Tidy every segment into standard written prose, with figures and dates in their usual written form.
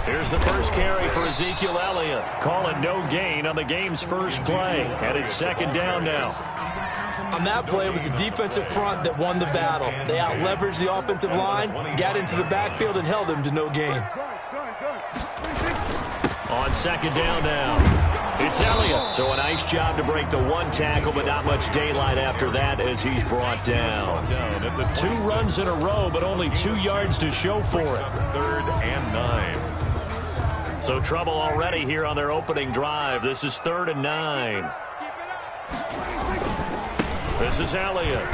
Here's the first carry for Ezekiel Elliott. Call it no gain on the game's first play. And it's second down now. On that play, it was the defensive front that won the battle. They out-leveraged the offensive line, got into the backfield, and held him to no gain. On second down now. It's Elliott. So a nice job to break the one tackle, but not much daylight after that as he's brought down. 2 runs in a row, but only 2 yards to show for it. 3rd and 9. So trouble already here on their opening drive. This is 3rd and 9. This is Elliott.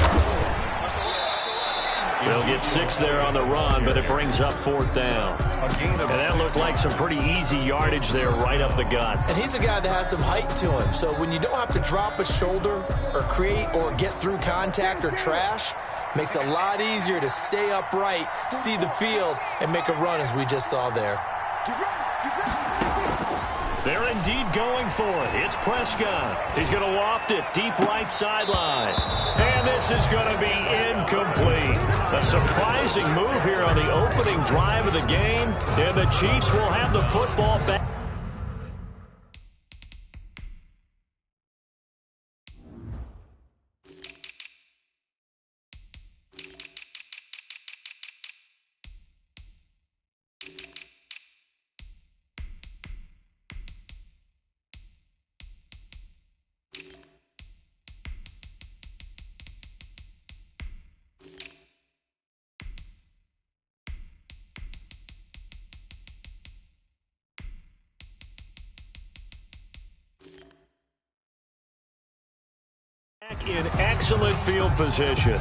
They'll get 6 there on the run, but it brings up 4th down. And that looked like some pretty easy yardage there right up the gut. And he's a guy that has some height to him. So when you don't have to drop a shoulder or create or get through contact or trash, makes it a lot easier to stay upright, see the field, and make a run as we just saw there. They're indeed going for it. It's Prescott. He's going to loft it deep right sideline. And this is going to be incomplete. A surprising move here on the opening drive of the game. And the Chiefs will have the football back. In excellent field position.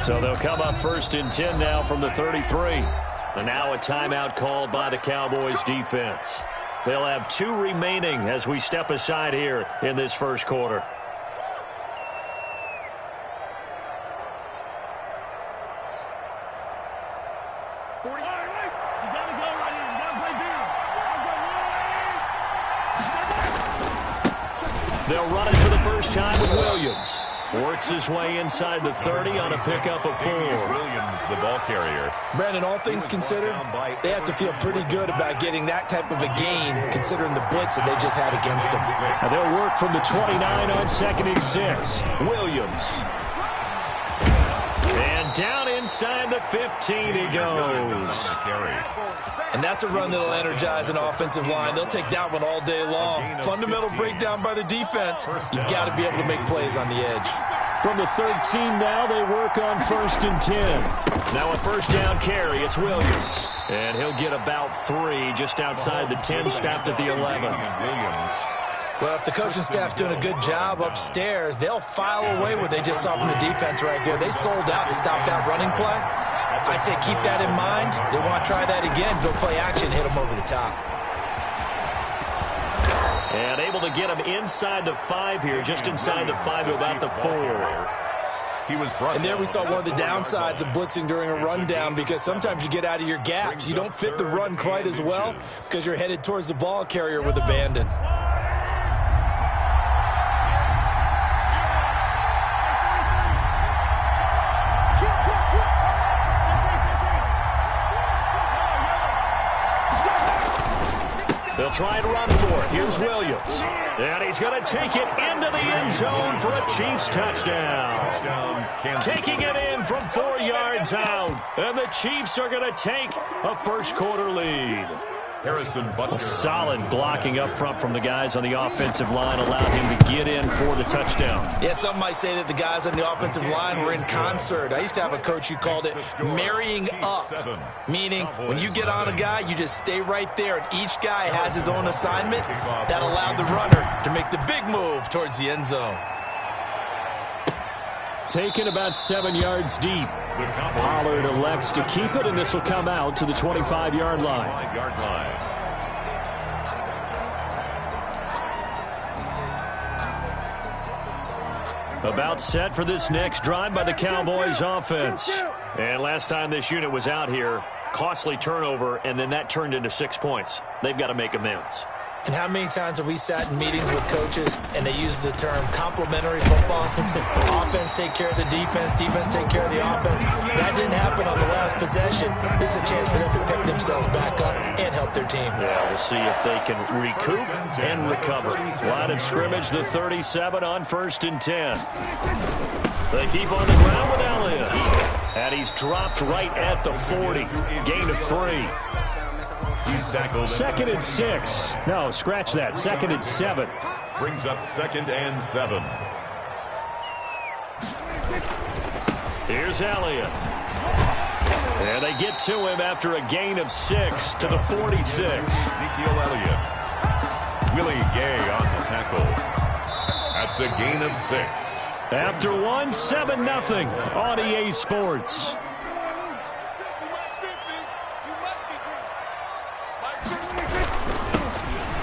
So they'll come up 1st and 10 now from the 33. And now a timeout called by the Cowboys defense. They'll have 2 remaining as we step aside here in this first quarter. They'll run it for the first time with Williams. Works his way inside the 30 on a pickup of 4. Williams, the ball carrier. Brandon, all things considered, they have to feel pretty good about getting that type of a gain, considering the blitz that they just had against them. And they'll work from the 29 on 2nd and 6. Williams. And down inside the 15 he goes. And that's a run that'll energize an offensive line. They'll take that one all day long. Fundamental breakdown by the defense. You've got to be able to make plays on the edge. From the 13 now, they work on 1st and 10. Now a first down carry. It's Williams. And he'll get about 3 just outside the 10, stopped at the 11. Well, if the coaching staff's doing a good job upstairs, they'll file away what they just saw from the defense right there. They sold out to stop that running play. I'd say keep that in mind. They want to try that again, go play action, hit them over the top. And able to get him inside the 5 here, just inside the 5 to about the 4. And there we saw one of the downsides of blitzing during a rundown, because sometimes you get out of your gaps. You don't fit the run quite as well because you're headed towards the ball carrier with abandon. They'll try and run for it. Here's Williams. And he's going to take it into the end zone for a Chiefs touchdown. Taking it in from 4 yards out. And the Chiefs are going to take a first quarter lead. Solid blocking up front from the guys on the offensive line allowed him to get in for the touchdown. Yeah, some might say that the guys on the offensive line were in concert. I used to have a coach who called it marrying up, meaning when you get on a guy, you just stay right there, and each guy has his own assignment. That allowed the runner to make the big move towards the end zone. Taken about 7 yards deep. Pollard elects to keep it, and this will come out to the 25-yard line. About set for this next drive by the Cowboys offense. And last time this unit was out here, costly turnover, and then that turned into 6 points. They've got to make amends. And how many times have we sat in meetings with coaches and they use the term complementary football? Offense take care of the defense, defense take care of the offense. That didn't happen on the last possession. This is a chance for them to pick themselves back up and help their team. Yeah, we'll see if they can recoup and recover. Line of scrimmage, the 37 on 1st and 10. They keep on the ground with Elliott. And he's dropped right at the 40. Gain of 3. He's tackled. 2nd and 6. No, scratch that. 2nd and 7. Brings up 2nd and 7. Here's Elliott. And they get to him after a gain of 6 to the 46. Ezekiel Elliott. Willie Gay on the tackle. That's a gain of 6. After 1, 7-0 on EA Sports.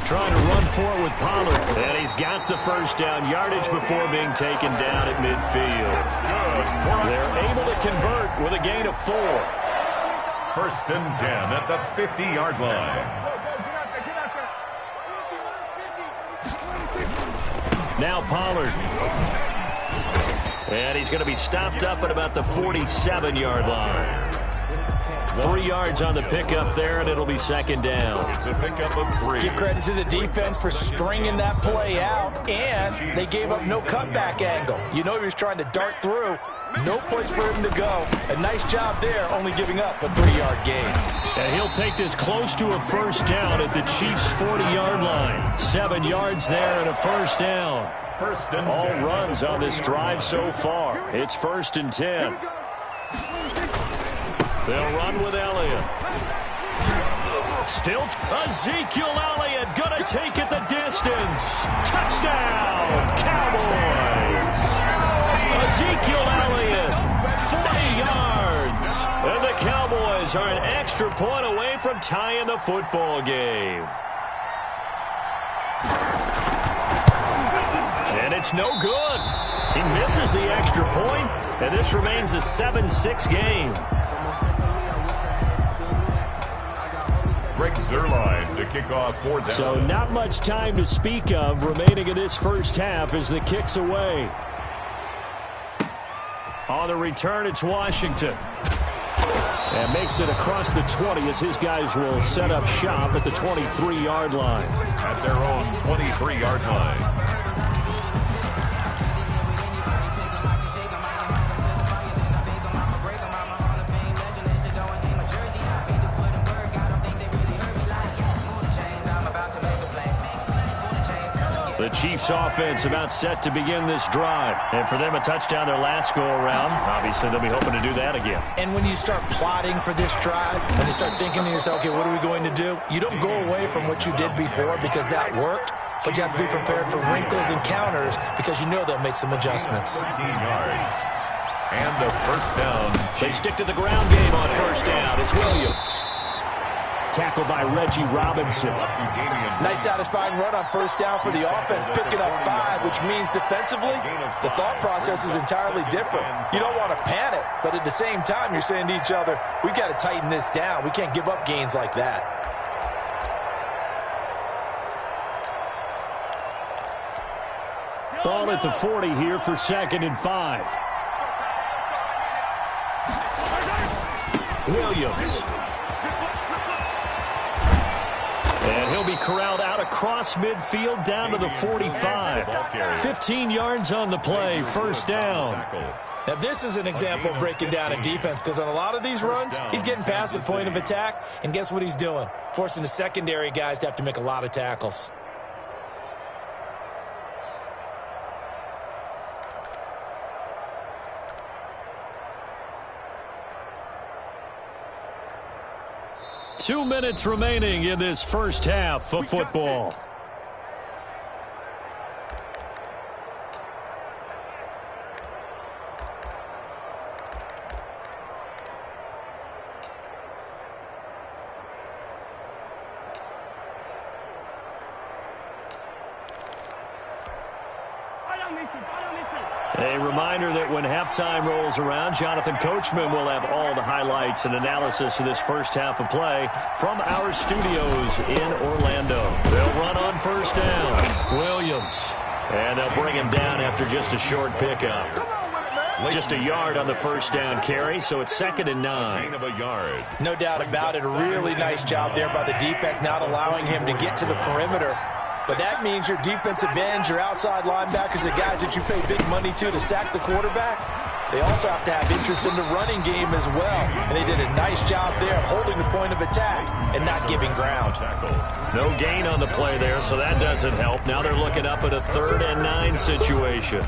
Trying to run for it with Pollard. And he's got the first down yardage before being taken down at midfield. They're able to convert with a gain of 4. 1st and 10 at the 50-yard line. Now Pollard. And he's going to be stopped up at about the 47-yard line. 3 yards on the pickup there, and it'll be 2nd down. It's a pickup of 3. Give credit to the defense for stringing that play out, and they gave up no cutback angle. You know he was trying to dart through. No place for him to go. A nice job there, only giving up a 3-yard gain. And he'll take this close to a 1st down at the Chiefs' 40-yard line. 7 yards there and a 1st down. 1st and all 10. runs on this drive so far. It's 1st and 10. They'll run with Elliott. Still Ezekiel Elliott going to take it the distance. Touchdown, Cowboys. Ezekiel Elliott, 40 yards. And the Cowboys are an extra point away from tying the football game. And it's no good. He misses the extra point, and this remains a 7-6 game. Greg Zuerlein to kick off 4th down. So not much time to speak of remaining in this first half as the kick's away. On the return, it's Washington. And makes it across the 20 as his guys will set up shop at the 23-yard line. At their own 23-yard line. The Chiefs offense about set to begin this drive. And for them, a touchdown their last go-around. Obviously, they'll be hoping to do that again. And when you start plotting for this drive, and you start thinking to yourself, okay, what are we going to do? You don't go away from what you did before because that worked, but you have to be prepared for wrinkles and counters because you know they'll make some adjustments. 15 yards. And the 1st down. They stick to the ground game on 1st down. It's Williams. Tackled by Reggie Robinson. Nice satisfying run on 1st down for the offense, picking up 5, which means defensively, the thought process is entirely different. You don't want to panic, but at the same time, you're saying to each other, we've got to tighten this down. We can't give up gains like that. Ball at the 40 here for 2nd and 5. Williams. And he'll be corralled out across midfield down to the 45. 15 yards on the play, 1st down. Now, this is an example of breaking down a defense because on a lot of these runs, he's getting past the point of attack, and guess what he's doing? Forcing the secondary guys to have to make a lot of tackles. Two minutes remaining in this first half of football. A reminder that when halftime rolls around, Jonathan Coachman will have all the highlights and analysis of this first half of play from our studios in Orlando. They'll run on first down. Williams. And they'll bring him down after just a short pickup. Just a yard on the first down carry, so it's 2nd and 9. Gain of a yard. No doubt about it. A really nice job there by the defense, not allowing him to get to the perimeter. But that means your defensive ends, your outside linebackers, the guys that you pay big money to sack the quarterback, they also have to have interest in the running game as well. And they did a nice job there of holding the point of attack and not giving ground. No gain on the play there, so that doesn't help. Now they're looking up at a 3rd and 9 situation.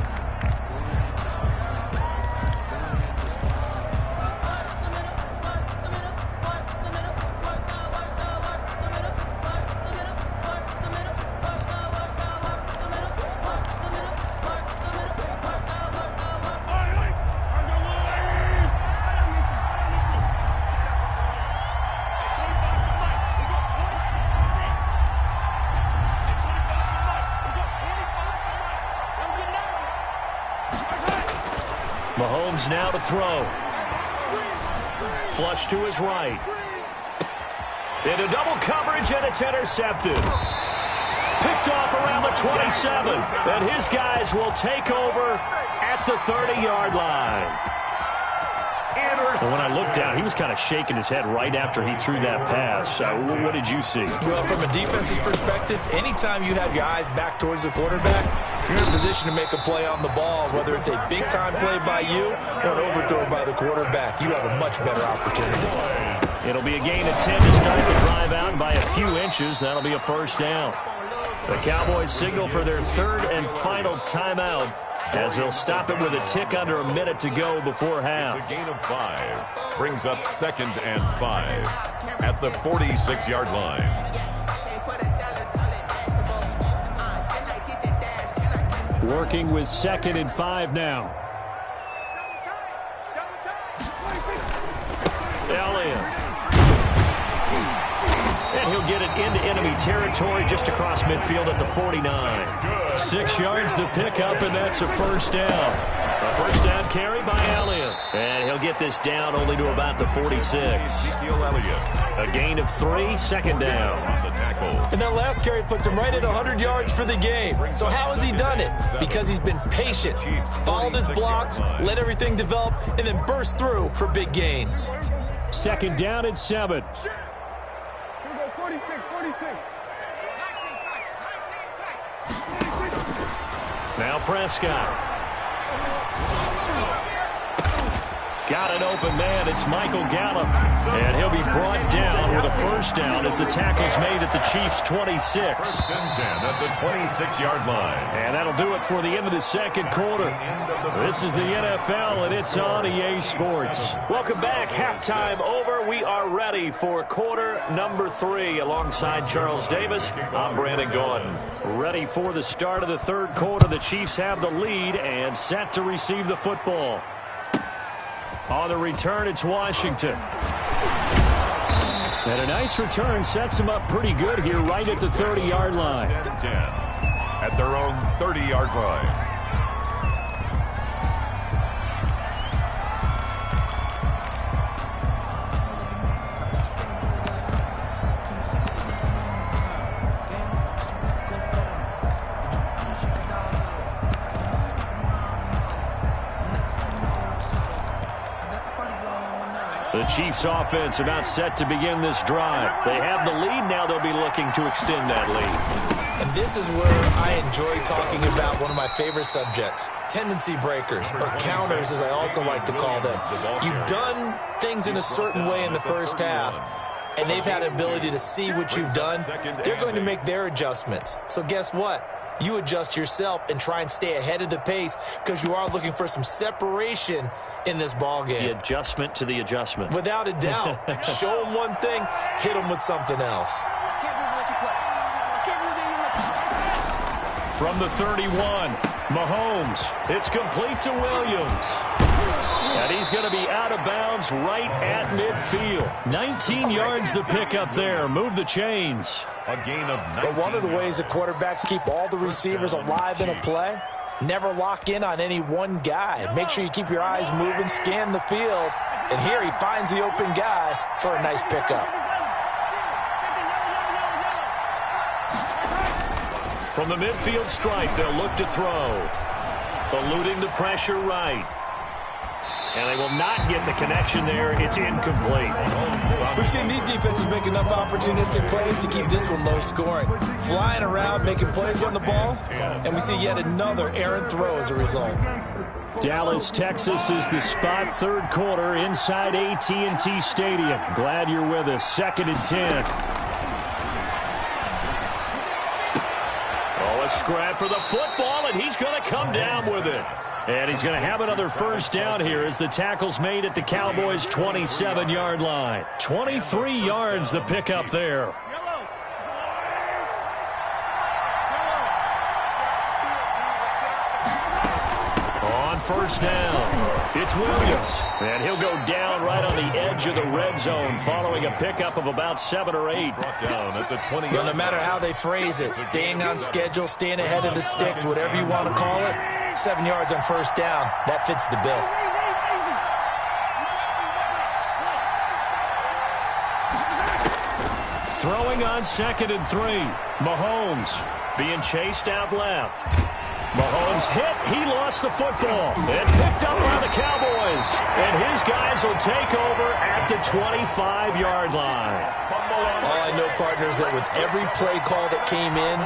Mahomes now to throw. Flush to his right. Into double coverage, and it's intercepted. Picked off around the 27. And his guys will take over at the 30-yard line. And when I looked down, he was kind of shaking his head right after he threw that pass. What did you see? Well, from a defense's perspective, anytime you have your eyes back towards the quarterback, you're in a position to make a play on the ball, whether it's a big-time play by you or an overthrow by the quarterback. You have a much better opportunity. It'll be a gain of 10 to start the drive out by a few inches. That'll be a first down. The Cowboys signal for their 3rd and final timeout, as they'll stop it with a tick under a minute to go before half. It's a gain of 5. Brings up 2nd and 5 at the 46-yard line. Working with 2nd and 5 now. Elliott. And he'll get it into enemy territory just across midfield at the 49. 6 yards the pickup, and that's a first down. A first down carry by Elliott. And he'll get this down only to about the 46. A gain of 3, 2nd down. On the tackle. And that last carry puts him right at 100 yards for the game. So how has he done it? Because he's been patient, followed his blocks, let everything develop, and then burst through for big gains. 2nd down and 7. 46. Now Prescott. Got an open man. It's Michael Gallup. And he'll be brought down with a first down as the tackle's made at the Chiefs' 26. 1st and 10 at the 26-yard line. And that'll do it for the end of the second quarter. This is the NFL, and it's on EA Sports. Welcome back. Halftime over. We are ready for quarter number 3. Alongside Charles Davis, I'm Brandon Gordon. Ready for the start of the 3rd quarter. The Chiefs have the lead and set to receive the football. On the return, it's Washington. And a nice return sets them up pretty good here right at the 30-yard line. 10 at their own 30-yard line. The Chiefs offense about set to begin this drive. They have the lead. Now they'll be looking to extend that lead. And this is where I enjoy talking about one of my favorite subjects, tendency breakers, or counters as I also like to call them. You've done things in a certain way in the first half, and they've had the ability to see what you've done. They're going to make their adjustments. So guess what? You adjust yourself and try and stay ahead of the pace because you are looking for some separation in this ball game. The adjustment to the adjustment. Without a doubt. Show them one thing, hit them with something else. From the 31, Mahomes. It's complete to Williams. And he's going to be out of bounds right at midfield. 19 yards the pickup there. Move the chains. A gain of 19. But one of the ways the quarterbacks keep all the receivers alive in a play Never lock in on any one guy. Make sure you keep your eyes moving, scan the field. And here he finds the open guy for a nice pickup. From the midfield stripe, they'll look to throw. Eluding the pressure right. And they will not get the connection there. It's incomplete. We've seen these defenses make enough opportunistic plays to keep this one low scoring. Flying around, making plays on the ball, and we see yet another errant throw as a result. Dallas, Texas is the spot. Third quarter inside AT&T Stadium. Glad you're with us. 2nd and 10. Oh, a scrap for the football, and he's going to come down with it. And he's going to have another first down here as the tackle's made at the Cowboys' 27-yard line. 23 yards the pickup there. On first down, it's Williams. And he'll go down right on the edge of the red zone following a pickup of about 7 or 8. Well, no matter how they phrase it, staying on schedule, staying ahead of the sticks, whatever you want to call it, 7 yards on first down, that fits the bill. Throwing on 2nd and 3. Mahomes being chased out left. Mahomes hit. He lost the football. It's picked up by the Cowboys. And his guys will take over at the 25-yard line. All I know, partners, that with every play call that came in,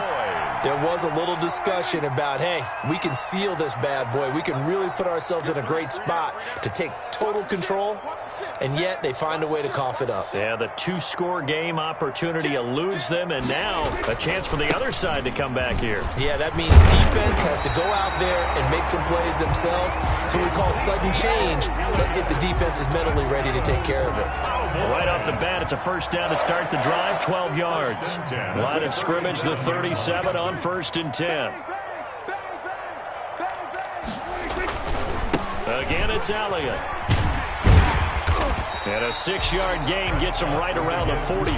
there was a little discussion about, hey, we can seal this bad boy. We can really put ourselves in a great spot to take total control, and yet they find a way to cough it up. Yeah, the 2-score game opportunity eludes them, and now a chance for the other side to come back here. Yeah, that means defense has to go out there and make some plays themselves. So we call sudden change. Let's see if the defense is mentally ready to take care of it. Right off the bat, it's a first down to start the drive, 12 yards. Line of scrimmage, the 37 on 1st and 10. Again, it's Elliott. And a 6-yard gain gets him right around the 43.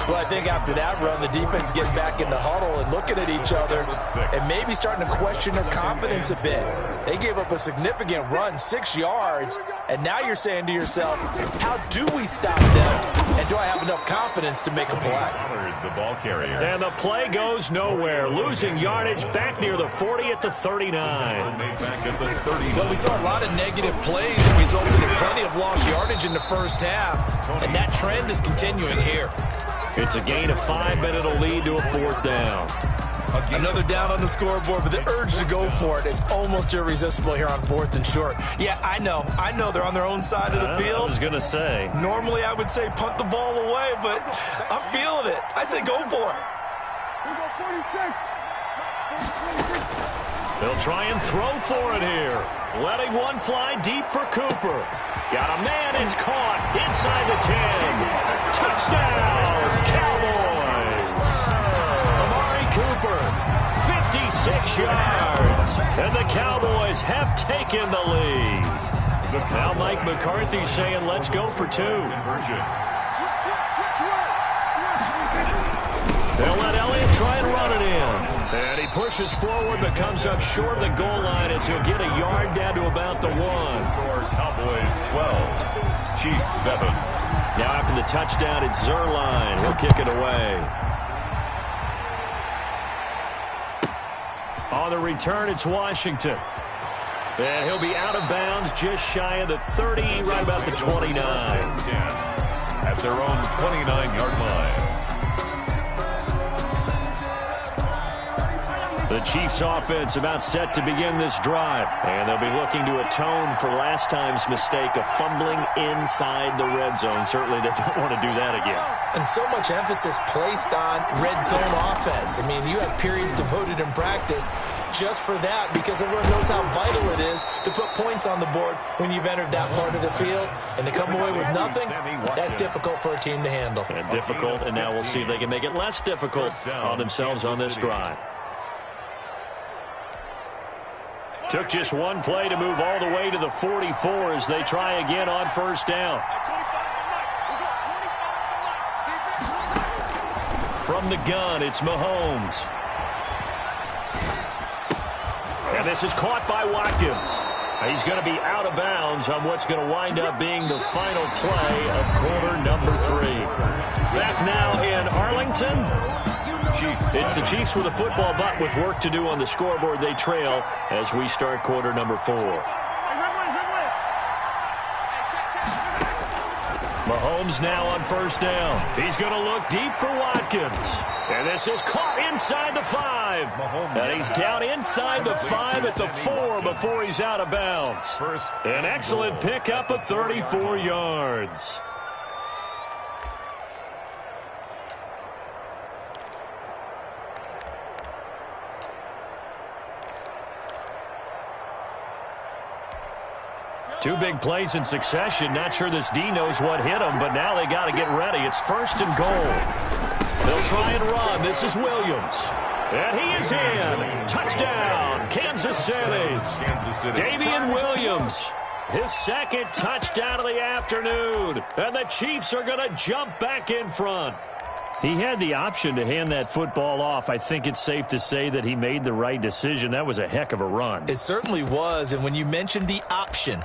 Well, I think after that run, the defense getting back in the huddle and looking at each other and maybe starting to question their confidence a bit. They gave up a significant run, 6 yards, and now you're saying to yourself, how do we stop them? And do I have enough confidence to make a play? The ball carrier. And the play goes nowhere. Losing yardage back near the 40 at the 39. Well, we saw a lot of negative plays that resulted in plenty of lost yardage in the first half, and that trend is continuing here. It's a gain of 5, but it'll lead to a 4th down. Another down on the scoreboard, but the urge to go for it is almost irresistible here on 4th and short. Yeah, I know they're on their own side of the field. I was going to say. Normally I would say punt the ball away, but I'm feeling it. I say go for it. They'll try and throw for it here. Letting one fly deep for Cooper. Got a man, it's caught inside the 10. Touchdown, Cowboys. Amari Cooper, 56 yards. And the Cowboys have taken the lead. Now Mike McCarthy's saying, let's go for 2. They'll let Elliott try and run it in. And he pushes forward but comes up short of the goal line as he'll get a yard down to about the 1. Cowboys 12, Chiefs 7. Now after the touchdown, it's Zerline. He'll kick it away. On the return, it's Washington. And he'll be out of bounds just shy of the 30, right about the 29. At their own 29-yard line. The Chiefs offense about set to begin this drive. And they'll be looking to atone for last time's mistake of fumbling inside the red zone. Certainly they don't want to do that again. And so much emphasis placed on red zone offense. I mean, you have periods devoted in practice just for that because everyone knows how vital it is to put points on the board when you've entered that part of the field. And to come away with nothing, that's difficult for a team to handle. And difficult, and now we'll see if they can make it less difficult on themselves on this drive. Took just one play to move all the way to the 44 as they try again on first down. From the gun, it's Mahomes. And this is caught by Watkins. He's going to be out of bounds on what's going to wind up being the final play of quarter number 3. Back now in Arlington. It's the Chiefs with a football, but with work to do on the scoreboard, they trail as we start quarter number 4. Mahomes now on first down. He's going to look deep for Watkins. And this is caught inside the 5. And he's down inside the 5 at the 4 before he's out of bounds. An excellent pickup of 34 yards. Two big plays in succession. Not sure this D knows what hit him, but now they got to get ready. It's first and goal. They'll try and run. This is Williams. And he is in. Touchdown, Kansas City. Damian Williams, his second touchdown of the afternoon. And the Chiefs are going to jump back in front. He had the option to hand that football off. I think it's safe to say that he made the right decision. That was a heck of a run. It certainly was. And when you mentioned the option,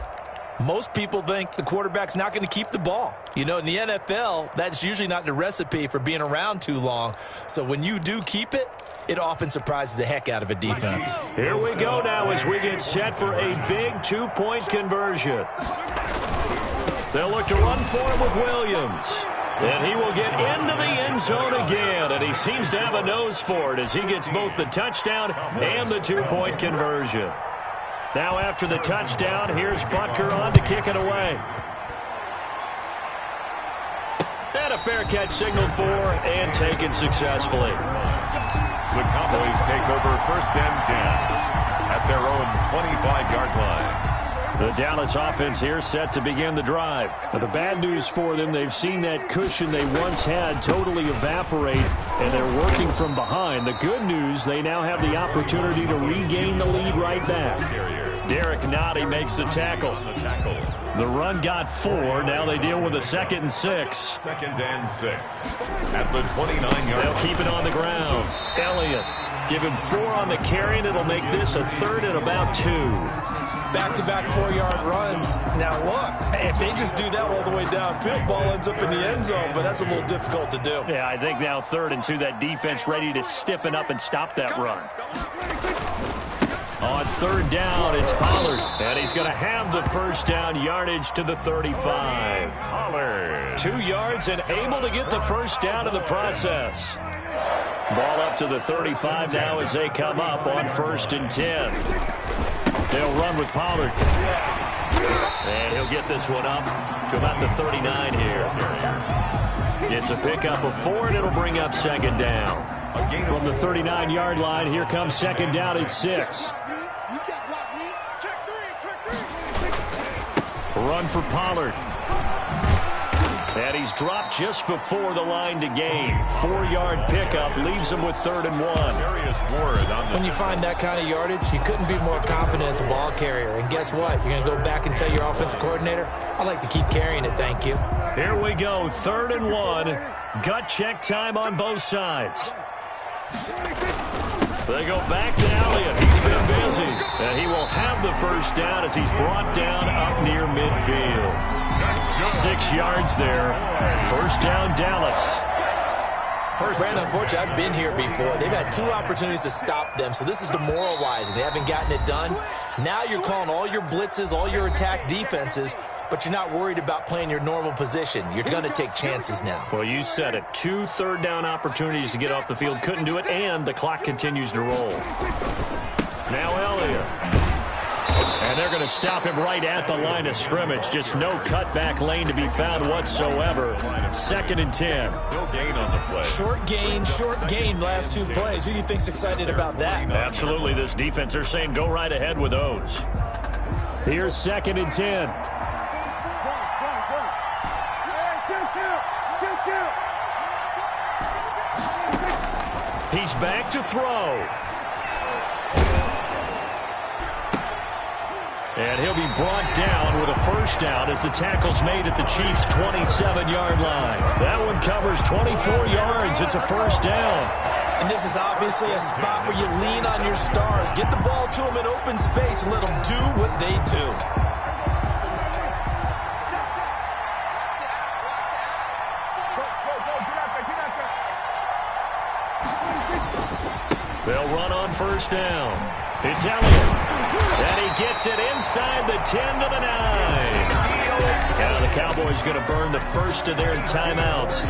most people think the quarterback's not going to keep the ball. You know, in the NFL, that's usually not the recipe for being around too long. So when you do keep it, it often surprises the heck out of a defense. Here we go now as we get set for a big 2-point conversion. They'll look to run for him with Williams. And he will get into the end zone again. And he seems to have a nose for it as he gets both the touchdown and the 2-point conversion. Now after the touchdown, here's Butker on to kick it away. And a fair catch signaled for and taken successfully. The Cowboys take over first and 10 at their own 25-yard line. The Dallas offense here set to begin the drive. But the bad news for them, they've seen that cushion they once had totally evaporate, and they're working from behind. The good news, they now have the opportunity to regain the lead right back. Derek Nottie makes the tackle. The run got 4. Now they deal with a 2nd and 6. 2nd and 6 at the 29-yard. They'll keep it on the ground. Elliott given 4 on the carry, and it'll make this a 3rd and about 2. Back-to-back 4-yard runs. Now, look, if they just do that all the way downfield, ball ends up in the end zone, but that's a little difficult to do. Yeah, I think now 3rd and 2, that defense ready to stiffen up and stop that run. On 3rd down, it's Pollard, and he's going to have the first down, yardage to the 35. Pollard. 2 yards and able to get the first down in the process. Ball up to the 35 now as they come up on 1st and 10. They'll run with Pollard. And he'll get this one up to about the 39 here. It's a pickup of 4, and it'll bring up 2nd down. From the 39-yard line, here comes 2nd down at 6. Run for Pollard. And he's dropped just before the line to gain. 4-yard pickup leaves him with 3rd and 1. When you find that kind of yardage, you couldn't be more confident as a ball carrier. And guess what? You're going to go back and tell your offensive coordinator, I'd like to keep carrying it, thank you. Here we go, 3rd and 1. Gut check time on both sides. They go back to Elliott. He's been busy. And he will have the first down as he's brought down up near midfield. 6 yards there. First down, Dallas. Brandon, unfortunately, I've been here before. They've had 2 opportunities to stop them, so this is demoralizing. They haven't gotten it done. Now you're calling all your blitzes, all your attack defenses, but you're not worried about playing your normal position. You're going to take chances now. Well, you said it. 2 third-down opportunities to get off the field. Couldn't do it, and the clock continues to roll. Now Elliott. And they're going to stop him right at the line of scrimmage. Just no cutback lane to be found whatsoever. 2nd and 10. No gain on the play. Short gain last 2 plays. Who do you think's excited about that? Absolutely, this defense, they're saying go right ahead with those. Here's 2nd and 10. He's back to throw. And he'll be brought down with a first down as the tackle's made at the Chiefs' 27-yard line. That one covers 24 yards. It's a first down. And this is obviously a spot where you lean on your stars. Get the ball to them in open space and let them do what they do. They'll run on first down. It's Elliott. And he gets it inside the 10 to the 9. Now the Cowboys going to burn the first of their timeouts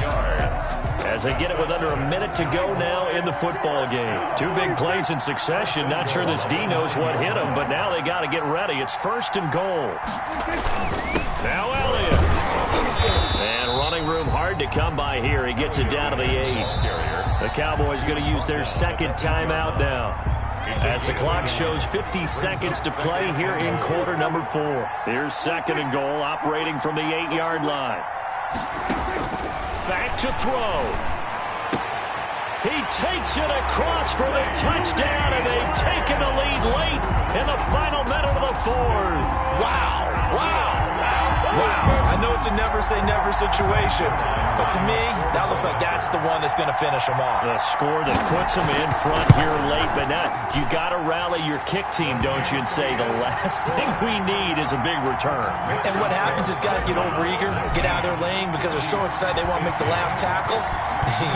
as they get it with under a minute to go now in the football game. Two big plays in succession. Not sure this D knows what hit him, but now they got to get ready. It's first and goal. Now Elliott. And running room hard to come by here. He gets it down to the 8. The Cowboys going to use their second timeout now, as the clock shows 50 seconds to play here in quarter number 4. Here's second and goal, operating from the 8-yard line. Back to throw. He takes it across for the touchdown, and they've taken the lead late in the final minute of the 4th. Wow. I know it's a never-say-never situation, but to me, that looks like that's the one that's going to finish them off. The score that puts them in front here late, but now you got to rally your kick team, don't you, and say the last thing we need is a big return. And what happens is guys get overeager, get out of their lane because they're so excited they want to make the last tackle.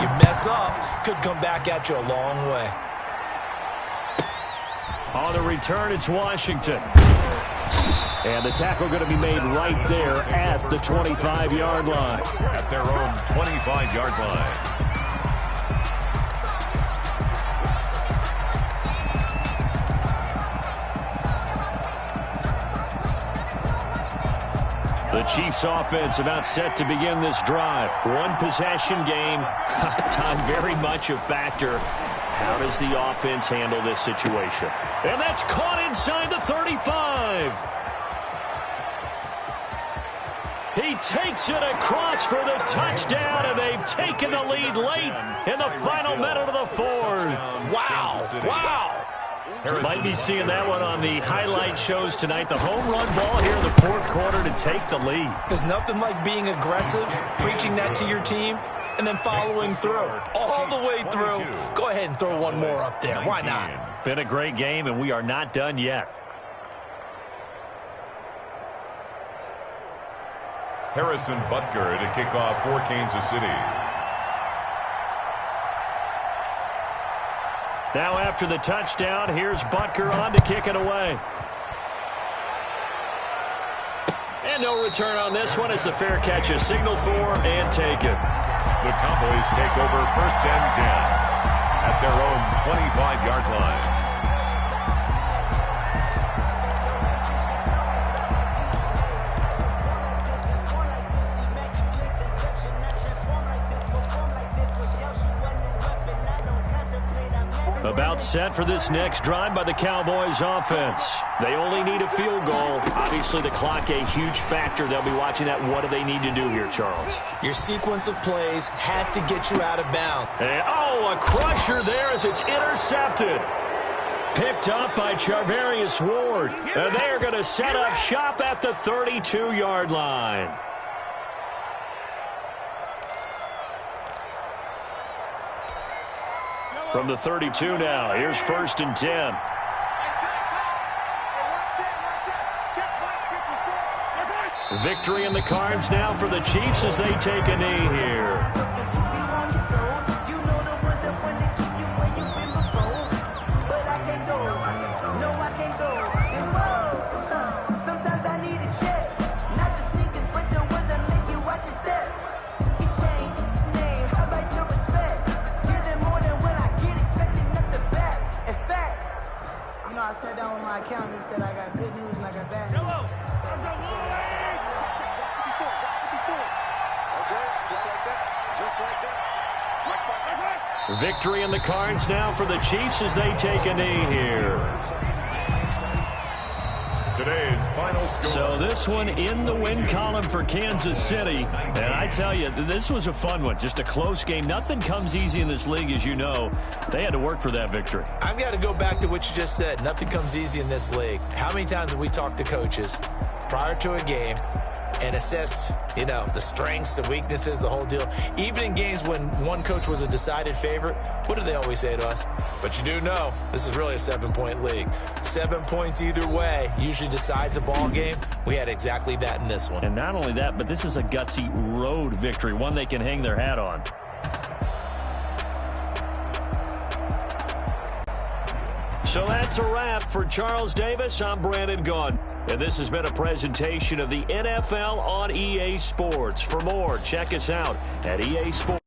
You mess up, could come back at you a long way. On the return, it's Washington. And the tackle going to be made right there at the 25-yard line. At their own 25-yard line. The Chiefs offense about set to begin this drive. One possession game. Time very much a factor. How does the offense handle this situation? And that's caught inside the 35. He takes it across for the touchdown, and they've taken the lead late in the final minute of the 4th. Wow. Might be seeing that one on the highlight shows tonight. The home run ball here in the 4th quarter to take the lead. There's nothing like being aggressive, preaching that to your team, and then following through. All the way through. Go ahead and throw one more up there. Why not? Been a great game, and we are not done yet. Harrison Butker to kick off for Kansas City. Now after the touchdown, here's Butker on to kick it away. And no return on this one as the fair catch is signaled for and taken. The Cowboys take over first and 10 at their own 25-yard line. About set for this next drive by the Cowboys offense. They only need a field goal. Obviously, the clock a huge factor. They'll be watching that. What do they need to do here, Charles? Your sequence of plays has to get you out of bounds. And, a crusher there as it's intercepted. Picked up by Charvarius Ward. And they are going to set up shop at the 32-yard line. From the 32 now, here's first and 10. Victory in the cards now for the Chiefs as they take a knee here. I sat down with my accountant and said I got good news and I got bad news. Victory in the cards now for the Chiefs as they take a knee here. Today's final score. So this one in the win column for Kansas City. And I tell you, this was a fun one. Just a close game. Nothing comes easy in this league, as you know. They had to work for that victory. I've got to go back to what you just said. Nothing comes easy in this league. How many times have we talked to coaches prior to a game and assessed, the strengths, the weaknesses, the whole deal. Even in games when one coach was a decided favorite, what do they always say to us? But you do know this is really a 7-point league. 7 points either way usually decides a ball game. We had exactly that in this one. And not only that, but this is a gutsy road victory, one they can hang their hat on. So that's a wrap for Charles Davis. I'm Brandon Gaudin. And this has been a presentation of the NFL on EA Sports. For more, check us out at EA Sports.